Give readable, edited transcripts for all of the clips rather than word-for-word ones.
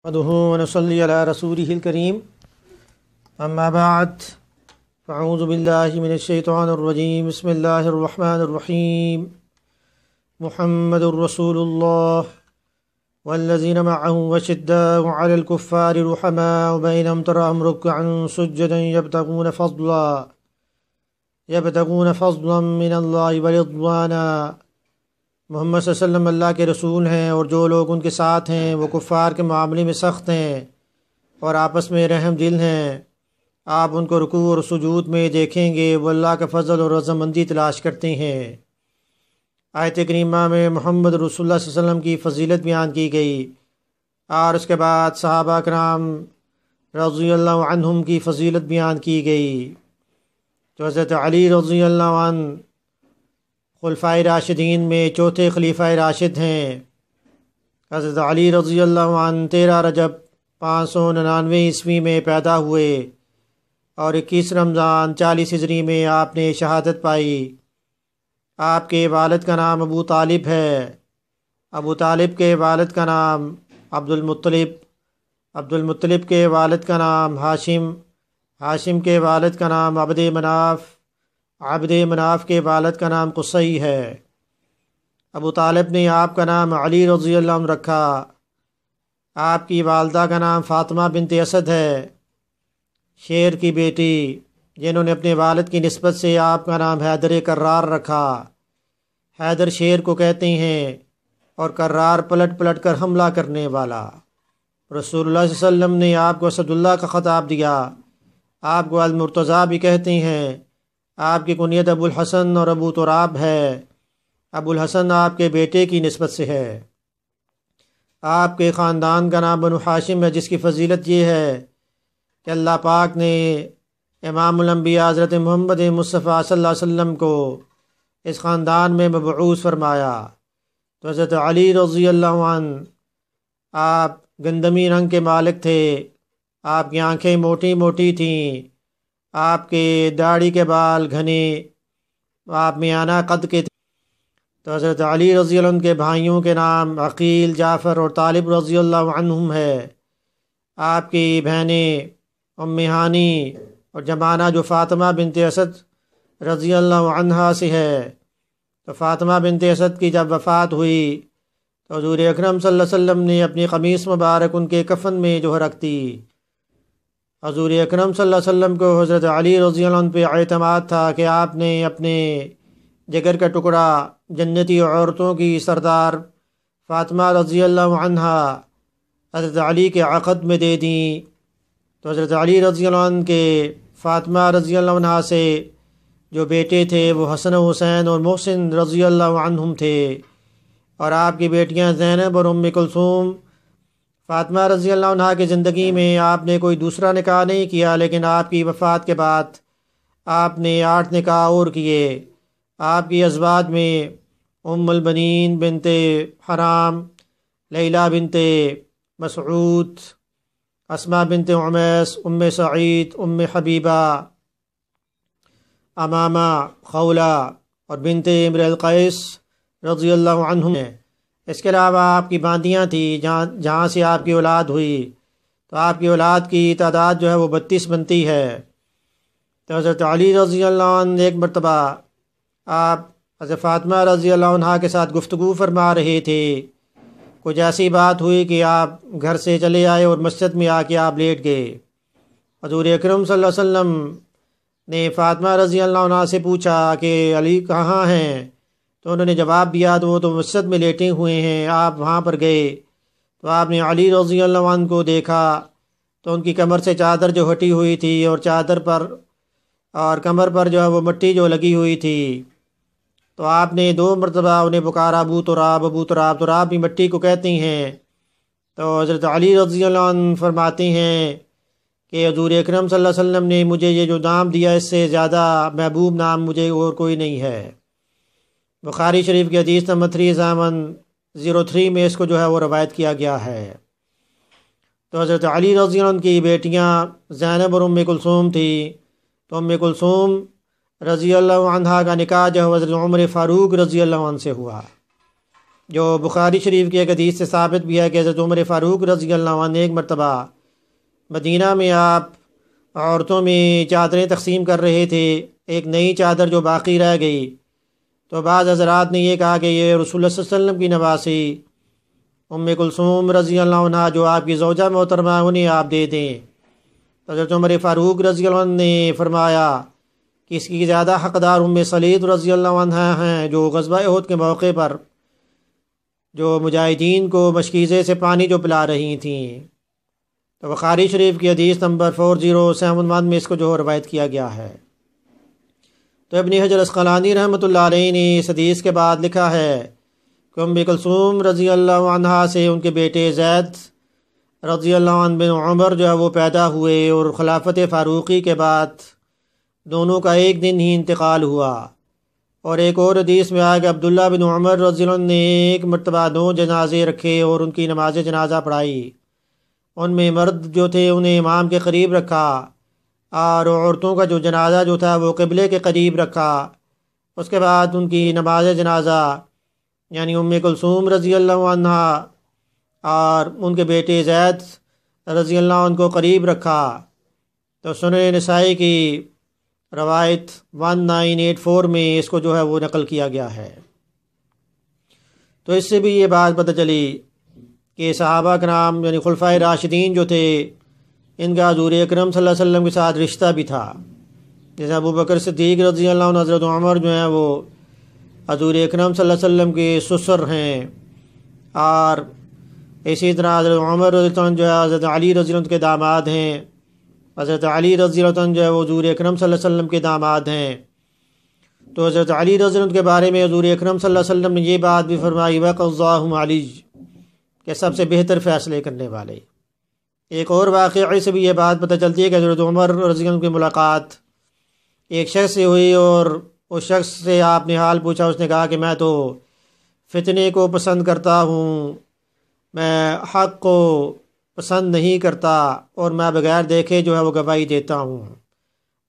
نحمده ونصلي على رسوله الكريم اما بعد فاعوذ بالله من الشيطان الرجيم بسم الله الرحمن الرحيم محمد رسول الله والذين معه أشداء على الكفار رحماء بينهم تراهم ركعا سجدا يبتغون فضلا من الله ورضوانا۔ محمد صلی اللہ علیہ وسلم اللہ کے رسول ہیں اور جو لوگ ان کے ساتھ ہیں وہ کفار کے معاملے میں سخت ہیں اور آپس میں رحم دل ہیں۔ آپ ان کو رکوع اور سجود میں دیکھیں گے، وہ اللہ کا فضل اور رضامندی تلاش کرتے ہیں۔ آیت کریمہ میں محمد رسول اللہ صلی اللہ علیہ وسلم کی فضیلت بیان کی گئی اور اس کے بعد صحابہ کرام رضی اللہ عنہم کی فضیلت بیان کی گئی۔ تو حضرت علی رضی اللہ عنہ خلفائے راشدین میں چوتھے خلیفہ راشد ہیں۔ حضرت علی رضی اللہ عنہ 13 رجب 599 عیسوی میں پیدا ہوئے اور 21 رمضان 40 ہجری میں آپ نے شہادت پائی۔ آپ کے والد کا نام ابو طالب ہے۔ ابو طالب کے والد کا نام عبد المطلب کے والد کا نام ہاشم کے والد کا نام عبد مناف کے والد کا نام قصی ہے۔ ابو طالب نے آپ کا نام علی رضی اللہ عنہ رکھا۔ آپ کی والدہ کا نام فاطمہ بنت اسد ہے، شیر کی بیٹی، جنہوں نے اپنے والد کی نسبت سے آپ کا نام حیدر کرار رکھا۔ حیدر شیر کو کہتے ہیں اور کرار پلٹ کر حملہ کرنے والا۔ رسول اللہ صلی اللہ علیہ وسلم نے آپ کو اسد اللہ کا خطاب دیا۔ آپ کو المرتضیٰ بھی کہتے ہیں۔ آپ کی کنیت ابو الحسن اور ابو تراب ہے۔ ابو الحسن آپ کے بیٹے کی نسبت سے ہے۔ آپ کے خاندان کا نام بنو ہاشم ہے، جس کی فضیلت یہ ہے کہ اللہ پاک نے امام الانبیاء حضرت محمد مصطفیٰ صلی اللہ علیہ وسلم کو اس خاندان میں مبعوث فرمایا۔ تو حضرت علی رضی اللہ عنہ آپ گندمی رنگ کے مالک تھے۔ آپ کی آنکھیں موٹی تھیں، آپ کے داڑھی کے بال گھنے، آپ میانہ قد کے تھے۔ تو حضرت علی رضی اللہ عنہ کے بھائیوں کے نام عقیل، جعفر اور طالب رضی اللہ عنہم ہے۔ آپ کی بہنیں ام ہانی اور جمانہ جو فاطمہ بنت اسد رضی اللہ عنہا سے ہے۔ تو فاطمہ بنت اسد کی جب وفات ہوئی تو حضور اکرم صلی اللہ علیہ وسلم نے اپنی قمیص مبارک ان کے کفن میں جو رکھ دی۔ حضور اکرم صلی اللہ علیہ وسلم کو حضرت علی رضی اللہ عنہ پہ اعتماد تھا کہ آپ نے اپنے جگر کا ٹکڑا جنتی عورتوں کی سردار فاطمہ رضی اللہ عنہا حضرت علی کے عقد میں دے دیں۔ تو حضرت علی رضی اللہ عنہ کے فاطمہ رضی اللہ عنہا سے جو بیٹے تھے وہ حسن و حسین اور محسن رضی اللہ عنہم تھے، اور آپ کی بیٹیاں زینب اور ام کلثوم۔ فاطمہ رضی اللہ عنہ کی زندگی میں آپ نے کوئی دوسرا نکاح نہیں کیا، لیکن آپ کی وفات کے بعد آپ نے 8 نکاح اور کیے۔ آپ کی ازواج میں ام البنین بنت حرام، لیلہ بنت مسعود، اسماء بنت عمیس، ام سعید، ام حبیبہ، امامہ، خولہ اور بنت امر القیس رضی اللہ عنہم ہیں۔ اس کے علاوہ آپ کی باندیاں تھیں جہاں سے آپ کی اولاد ہوئی۔ تو آپ کی اولاد کی تعداد جو ہے وہ 32 بنتی ہے۔ تو حضرت علی رضی اللہ عنہ ایک مرتبہ آپ حضرت فاطمہ رضی اللہ عنہ کے ساتھ گفتگو فرما رہے تھے۔ کچھ ایسی بات ہوئی کہ آپ گھر سے چلے آئے اور مسجد میں آ کے آپ لیٹ گئے۔ حضور اکرم صلی اللہ علیہ وسلم نے فاطمہ رضی اللہ عنہ سے پوچھا کہ علی کہاں ہیں؟ تو انہوں نے جواب دیا تو وہ تو مسجد میں لیٹے ہوئے ہیں۔ آپ وہاں پر گئے تو آپ نے علی رضی اللہ عنہ کو دیکھا تو ان کی کمر سے چادر جو ہٹی ہوئی تھی اور چادر پر اور کمر پر جو ہے وہ مٹی جو لگی ہوئی تھی، تو آپ نے 2 مرتبہ انہیں پکارا، ابو تراب۔ تراب بھی مٹی کو کہتے ہیں۔ تو حضرت علی رضی اللہ عنہ فرماتے ہیں کہ حضور اکرم صلی اللہ علیہ وسلم نے مجھے یہ جو نام دیا اس سے زیادہ محبوب نام مجھے اور کوئی نہیں ہے۔ بخاری شریف کی حدیث نمبر 3703 میں اس کو جو ہے وہ روایت کیا گیا ہے۔ تو حضرت علی رضی اللہ عنہ کی بیٹیاں زینب اور ام کلثوم تھی۔ تو ام کلثوم رضی اللہ عنہا کا نکاح جو حضرت عمر فاروق رضی اللہ عنہ سے ہوا۔ جو بخاری شریف کی ایک حدیث سے ثابت بھی ہے کہ حضرت عمر فاروق رضی اللہ عنہ ایک مرتبہ مدینہ میں آپ عورتوں میں چادریں تقسیم کر رہے تھے، ایک نئی چادر جو باقی رہ گئی، تو بعض حضرات نے یہ کہا کہ یہ رسول اللہ صلی اللہ علیہ وسلم کی نواسی ام کلثوم رضی اللہ عنہ جو آپ کی زوجہ محترمہ انہیں آپ دے دیں۔ حضرت عمر فاروق رضی اللہ عنہ نے فرمایا کہ اس کی زیادہ حقدار ام سلید رضی اللہ عنہ ہیں، جو غزوہ احد کے موقع پر جو مجاہدین کو مشکیزے سے پانی جو پلا رہی تھیں۔ تو بخاری شریف کی حدیث نمبر 4071 میں اس کو جو روایت کیا گیا ہے۔ تو ابن حجر اسقلانی رحمۃ اللہ علیہ نے اس حدیث کے بعد لکھا ہے کہ ام کلثوم رضی اللہ عنہ سے ان کے بیٹے زید رضی اللہ عنہ بن عمر جو ہے وہ پیدا ہوئے، اور خلافت فاروقی کے بعد دونوں کا ایک دن ہی انتقال ہوا۔ اور ایک اور حدیث میں آیا کہ عبداللہ بن عمر رضی اللہ عنہ نے ایک مرتبہ 9 جنازے رکھے اور ان کی نماز جنازہ پڑھائی۔ ان میں مرد جو تھے انہیں امام کے قریب رکھا، اور عورتوں کا جو جنازہ جو تھا وہ قبلے کے قریب رکھا۔ اس کے بعد ان کی نماز جنازہ یعنی ام کلثوم رضی اللہ عنہ اور ان کے بیٹے زید رضی اللہ عنہ کو قریب رکھا۔ تو سنن نسائی کی روایت 1984 میں اس کو جو ہے وہ نقل کیا گیا ہے۔ تو اس سے بھی یہ بات پتہ چلی کہ صحابہ کرام یعنی خلفائے راشدین جو تھے ان کا حضور اکرم صلی اللہ علیہ وسلم کے ساتھ رشتہ بھی تھا۔ جیسے ابو بکر صدیق رضی اللہ عنہ، حضرت عمر جو ہیں وہ حضور اکرم صلی اللہ علیہ وسلم کے سسر ہیں، اور اسی طرح حضرت عمر رضی اللہ عنہ جو ہے حضرت علی رضی اللہ عنہ کے داماد ہیں، حضرت علی رضی اللہ عنہ جو ہے وہ حضور اکرم صلی اللہ علیہ وسلم کے داماد ہیں۔ تو حضرت علی رضی اللہ عنہ کے بارے میں حضور اکرم صلی اللہ علیہ وسلم نے یہ بات بھی فرمائی وَقَضَّاهُمْ عَلِيٌّ، کہ سب سے بہتر فیصلے کرنے والے۔ ایک اور واقعے سے بھی یہ بات پتہ چلتی ہے کہ حضرت عمر رضی اللہ عنہ کی ملاقات ایک شخص سے ہوئی، اور اس شخص سے آپ نے حال پوچھا۔ اس نے کہا کہ میں تو فتنے کو پسند کرتا ہوں، میں حق کو پسند نہیں کرتا، اور میں بغیر دیکھے جو ہے وہ گواہی دیتا ہوں۔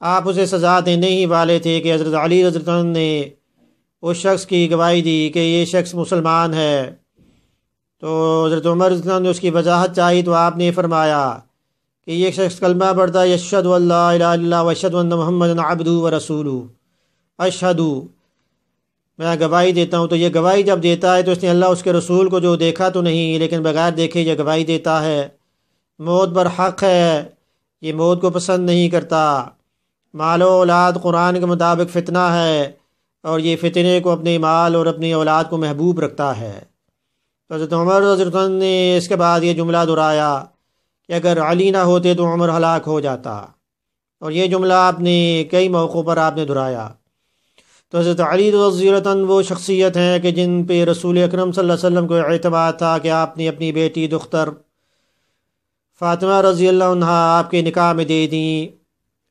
آپ اسے سزا دینے ہی والے تھے کہ حضرت علی رضی اللہ عنہ نے اس شخص کی گواہی دی کہ یہ شخص مسلمان ہے۔ تو حضرت عمر رضی اللہ عنہ نے اس کی وضاحت چاہی، تو آپ نے فرمایا کہ یہ شخص کلمہ پڑھتا ہے یشہد ان لا الہ الا اللہ واشہد ان محمد عبدہ ورسولہ، اشہد، میں گواہی دیتا ہوں۔ تو یہ گواہی جب دیتا ہے تو اس نے اللہ اس کے رسول کو جو دیکھا تو نہیں، لیکن بغیر دیکھے یہ گواہی دیتا ہے۔ موت پر حق ہے، یہ موت کو پسند نہیں کرتا۔ مال و اولاد قرآن کے مطابق فتنہ ہے، اور یہ فتنے کو اپنے مال اور اپنی اولاد کو محبوب رکھتا ہے۔ تو حضرت عمر رضی اللہ عنہ نے اس کے بعد یہ جملہ دہرایا کہ اگر علی نہ ہوتے تو عمر ہلاک ہو جاتا، اور یہ جملہ آپ نے کئی موقعوں پر آپ نے دہرایا۔ تو حضرت علی رضی اللہ عنہ وہ شخصیت ہیں کہ جن پہ رسول اکرم صلی اللہ علیہ وسلم کو اعتماد تھا کہ آپ نے اپنی بیٹی دختر فاطمہ رضی اللہ عنہ آپ کے نکاح میں دے دیں۔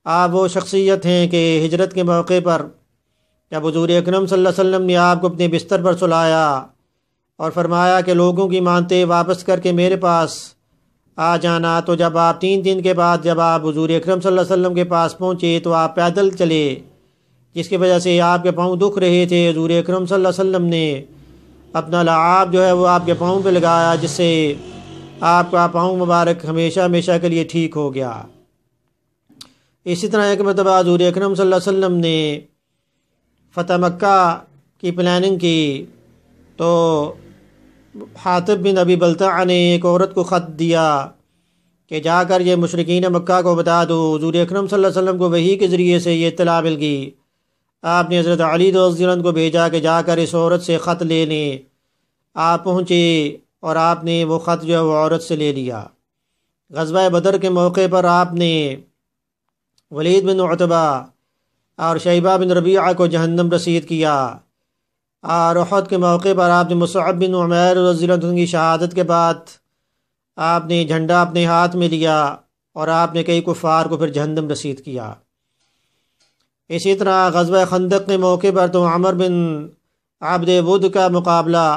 آپ وہ شخصیت ہیں کہ ہجرت کے موقع پر جب حضور اکرم صلی اللہ علیہ وسلم نے آپ کو اپنے بستر پر سلایا اور فرمایا کہ لوگوں کی مانتے واپس کر کے میرے پاس آ جانا، تو جب آپ 3 دن کے بعد جب آپ حضور اکرم صلی اللہ علیہ وسلم کے پاس پہنچے تو آپ پیدل چلے، جس کی وجہ سے آپ کے پاؤں دکھ رہے تھے۔ حضور اکرم صلی اللہ علیہ وسلم نے اپنا لعاب جو ہے وہ آپ کے پاؤں پہ لگایا، جس سے آپ کا پاؤں مبارک ہمیشہ ہمیشہ کے لیے ٹھیک ہو گیا۔ اسی طرح ایک مرتبہ حضور اکرم صلی اللہ علیہ وسلم نے فتح مکہ کی پلاننگ کی، تو حاطب بن ابی بلتع نے ایک عورت کو خط دیا کہ جا کر یہ مشرکین مکہ کو بتا دو۔ حضور اکرم صلی اللہ علیہ وسلم کو وحی کے ذریعے سے یہ اطلاع مل گئی۔ آپ نے حضرت علی رضی اللہ عنہ کو بھیجا کہ جا کر اس عورت سے خط لے لیں۔ آپ پہنچے اور آپ نے وہ خط جو ہے وہ عورت سے لے لیا۔ غزوہ بدر کے موقع پر آپ نے ولید بن عتبہ اور شیبہ بن ربیعہ کو جہنم رسید کیا، اور احد کے موقع پر آپ نے مصعب بن عمیر رضی اللہ عنہ کی شہادت کے بعد آپ نے جھنڈا اپنے ہاتھ میں لیا، اور آپ نے کئی کفار کو پھر جہنم رسید کیا۔ اسی طرح غزوہ خندق کے موقع پر تو عمر بن عبد ود کا مقابلہ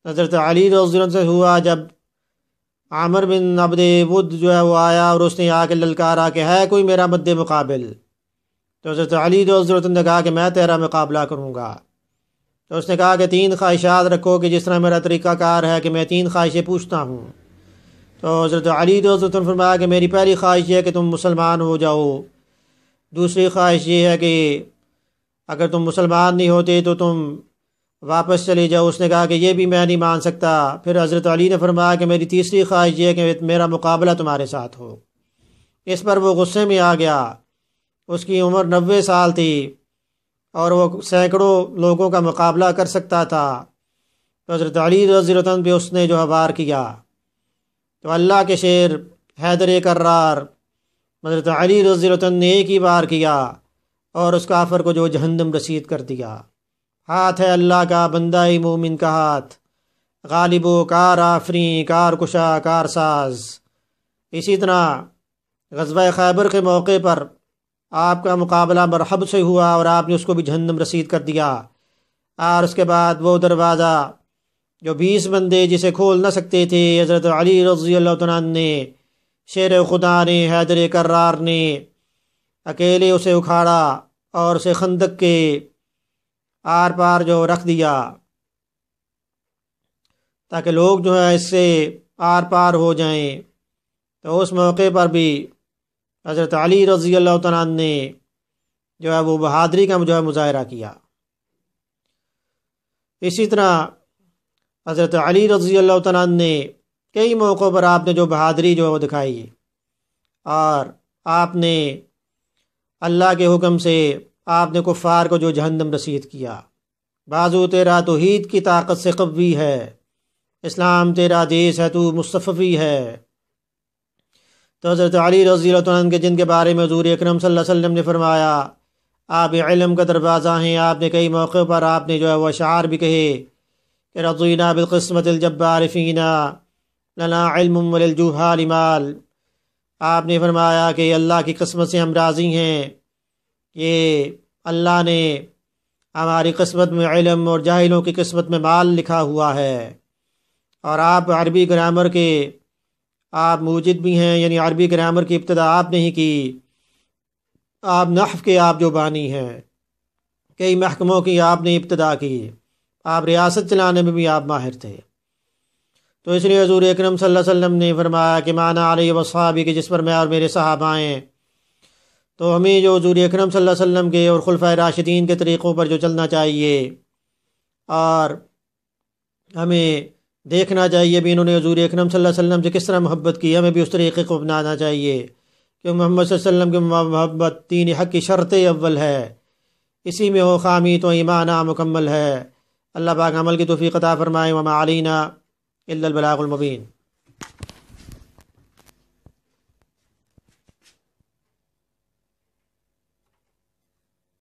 حضرت علی رضی اللہ عنہ سے ہوا، جب عمر بن عبد ود جو ہے وہ آیا اور اس نے آ کے للکارا کہ ہے کوئی میرا مد مقابل، تو حضرت علی رضی اللہ عنہ نے کہا کہ میں تیرا مقابلہ کروں گا۔ تو اس نے کہا کہ 3 خواہشات رکھو کہ جس طرح میرا طریقہ کار ہے کہ میں 3 خواہشیں پوچھتا ہوں۔ تو حضرت علی رضی اللہ عنہ نے فرمایا کہ میری پہلی خواہش یہ ہے کہ تم مسلمان ہو جاؤ، دوسری خواہش یہ ہے کہ اگر تم مسلمان نہیں ہوتے تو تم واپس چلے جاؤ۔ اس نے کہا کہ یہ بھی میں نہیں مان سکتا۔ پھر حضرت علی نے فرمایا کہ میری تیسری خواہش یہ ہے کہ میرا مقابلہ تمہارے ساتھ ہو۔ اس پر وہ غصے میں آ گیا۔ اس کی عمر 90 سال تھی اور وہ سینکڑوں لوگوں کا مقابلہ کر سکتا تھا۔ تو حضرت علی رضی اللہ عنہ پہ اس نے جو ہے وار کیا، تو اللہ کے شیر حیدر کرار حضرت علی رضی اللہ عنہ نے ایک ہی بار کیا اور اس کافر کو جو جہنم رسید کر دیا۔ ہاتھ ہے اللہ کا، بندہ مومن کا ہاتھ، غالب و کار آفریں، کار کشا کار ساز۔ اسی طرح غزوہ خیبر کے موقع پر آپ کا مقابلہ مرحب سے ہوا اور آپ نے اس کو بھی جہنم رسید کر دیا۔ اور اس کے بعد وہ دروازہ جو 20 بندے جسے کھول نہ سکتے تھے، حضرت علی رضی اللہ عنہ نے، شیر خدا نے، حیدر کرار نے اکیلے اسے اکھاڑا اور اسے خندق کے آر پار جو رکھ دیا تاکہ لوگ جو ہے اس سے آر پار ہو جائیں۔ تو اس موقع پر بھی حضرت علی رضی اللہ تعالیٰ عنہ نے جو ہے وہ بہادری کا جو ہے مظاہرہ کیا۔ اسی طرح حضرت علی رضی اللہ تعالیٰ عنہ نے کئی موقعوں پر آپ نے جو بہادری جو ہے وہ دکھائی اور آپ نے اللہ کے حکم سے آپ نے کفار کو جو جہنم رسید کیا۔ بازو تیرا توحید کی طاقت سے قوی ہے، اسلام تیرا دیس ہے، تو مصطفی ہے۔ تو حضرت علی رضی اللہ عنہ کے جن کے بارے میں حضور اکرم صلی اللہ علیہ وسلم نے فرمایا آپ علم کا دروازہ ہیں، آپ نے کئی موقعوں پر آپ نے جو ہے وہ اشعار بھی کہے کہ رضینا بالقسمت الجبار فینا لنا علم وللجہال مال۔ آپ نے فرمایا کہ اللہ کی قسمت سے ہم راضی ہیں کہ اللہ نے ہماری قسمت میں علم اور جاہلوں کی قسمت میں مال لکھا ہوا ہے۔ اور آپ عربی گرامر کے آپ موجد بھی ہیں، یعنی عربی گرامر کی ابتدا آپ نے ہی کی، آپ نحو کے آپ جو بانی ہیں، کئی محکموں کی آپ نے ابتدا کی، آپ ریاست چلانے میں بھی آپ ماہر تھے۔ تو اس لیے حضور اکرم صلی اللہ علیہ وسلم نے فرمایا کہ مانا علیہ وصحابی کہ جس پر میں اور میرے صحابہ ہیں۔ تو ہمیں جو حضور اکرم صلی اللہ علیہ وسلم کے اور خلفائے راشدین کے طریقوں پر جو چلنا چاہیے اور ہمیں دیکھنا چاہیے بھی انہوں نے حضور اکرم صلی اللہ علیہ وسلم سے کس طرح محبت کی، ہمیں بھی اس طریقے کو اپنانا چاہیے کہ محمد صلی اللہ علیہ وسلم کی محبت دین حق کی شرط اول ہے، اسی میں ہو خامی تو ایمان مکمل ہے۔ اللہ پاک عمل کی توفیق عطا فرمائے۔ وما علینا الا البلاغ المبین۔